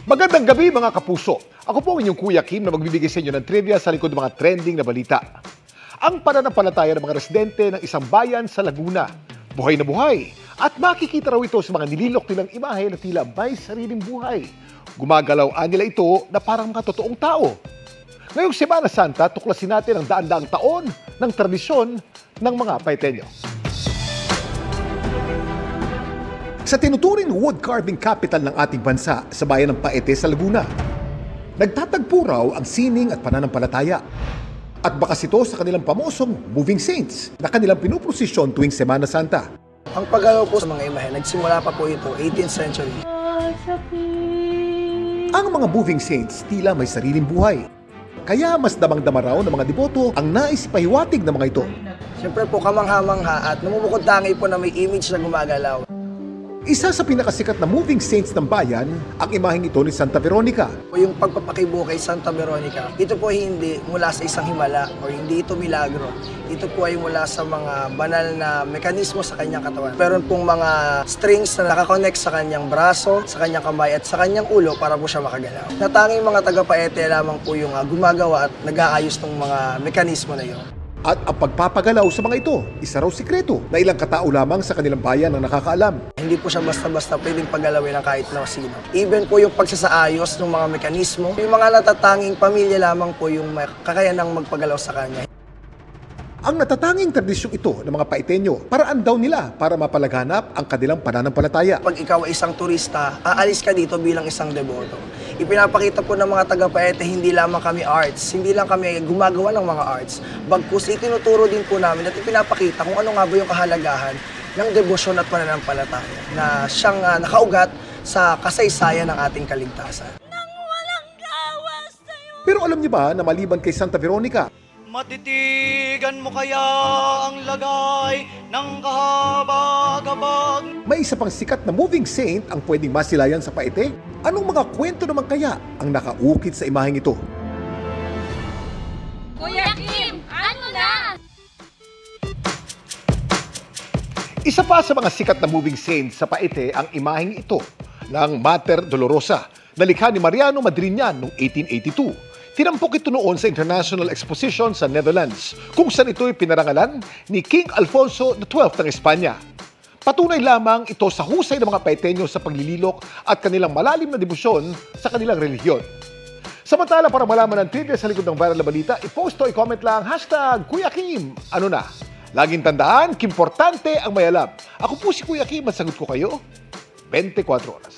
Magandang gabi mga kapuso. Ako po ang inyong Kuya Kim na magbibigay sa inyo ng trivia sa likod ng mga trending na balita. Ang pananampalataya ng mga residente ng isang bayan sa Laguna. Buhay na buhay. At makikita raw ito sa mga nililok nilang imahe na tila may sariling buhay. Gumagalaw nila ito na parang mga totoong tao. Ngayong Semana Santa, tuklasin natin ang daan-daang taon ng tradisyon ng mga Paiteño. Sa tinuturing wood carving capital ng ating bansa sa bayan ng Paete sa Laguna, nagtatagpo raw ang sining at pananampalataya. At bakas ito sa kanilang pamosong moving saints na kanilang pinuprosesyon tuwing Semana Santa. Ang paggalaw po sa mga imahe, nagsimula pa po ito 18th century. Ang mga moving saints tila may sariling buhay. Kaya mas damang-dama raw ng mga deboto ang nais pahiwatig ng mga ito. Siyempre po kamangha-mangha at namumukod tangi po na may image na gumagalaw. Isa sa pinakasikat na moving saints ng bayan, ang imaheng ito ni Santa Veronica. Yung pagpapakibo kay Santa Veronica, ito po hindi mula sa isang himala o hindi ito milagro. Ito po ay mula sa mga banal na mekanismo sa kanyang katawan. Meron pong mga strings na nakakonect sa kanyang braso, sa kanyang kamay at sa kanyang ulo para po siya makagalaw. Natanging mga taga-Paete lamang po yung gumagawa at nag-aayos ng mga mekanismo na yun. At ang pagpapagalaw sa mga ito, isa raw sikreto na ilang katao lamang sa kanilang bayan ang nakakaalam. Hindi po siya basta-basta pwedeng paggalawin ng kahit na sino. Even po yung pagsasaayos ng mga mekanismo, yung mga natatanging pamilya lamang po yung kakayanang magpagalaw sa kanya. Ang natatanging tradisyong ito ng mga Paiteño, paraan daw nila para mapalaganap ang kanilang pananampalataya. Pag ikaw ay isang turista, aalis ka dito bilang isang deboto. Ipinapakita po ng mga taga-Paete, hindi lamang kami arts, hindi lang kami gumagawa ng mga arts. Bagkus, itinuturo din po namin at ipinapakita kung ano nga ba yung kahalagahan ng debosyon at pananampalataya na siyang nakaugat sa kasaysayan ng ating kaligtasan. Pero alam niyo ba na maliban kay Santa Veronica, matitigan mo kaya ang lagay ng kahabag-habag? may isa pang sikat na moving saint ang pwedeng masilayan sa Paete? Anong mga kwento naman kaya ang nakaukit sa imaheng ito? Kuya Kim, ano na? Isa pa sa mga sikat na moving saint sa Paete ang imaheng ito ng Mater Dolorosa na likha ni Mariano Madriñan noong 1882. Tinampok ito noon sa International Exposition sa Netherlands, kung saan ito'y pinarangalan ni King Alfonso XII ng Espanya. Patunay lamang ito sa husay ng mga Paiteño sa paglililok at kanilang malalim na debosyon sa kanilang relihiyon. Samantala, para malaman ang trivia sa likod ng viral na balita, i-post o i-comment lang #Kuya Kim. Ano na? Laging tandaan, kimportante ang may alam. Ako po si Kuya Kim at sagot ko kayo 24 oras.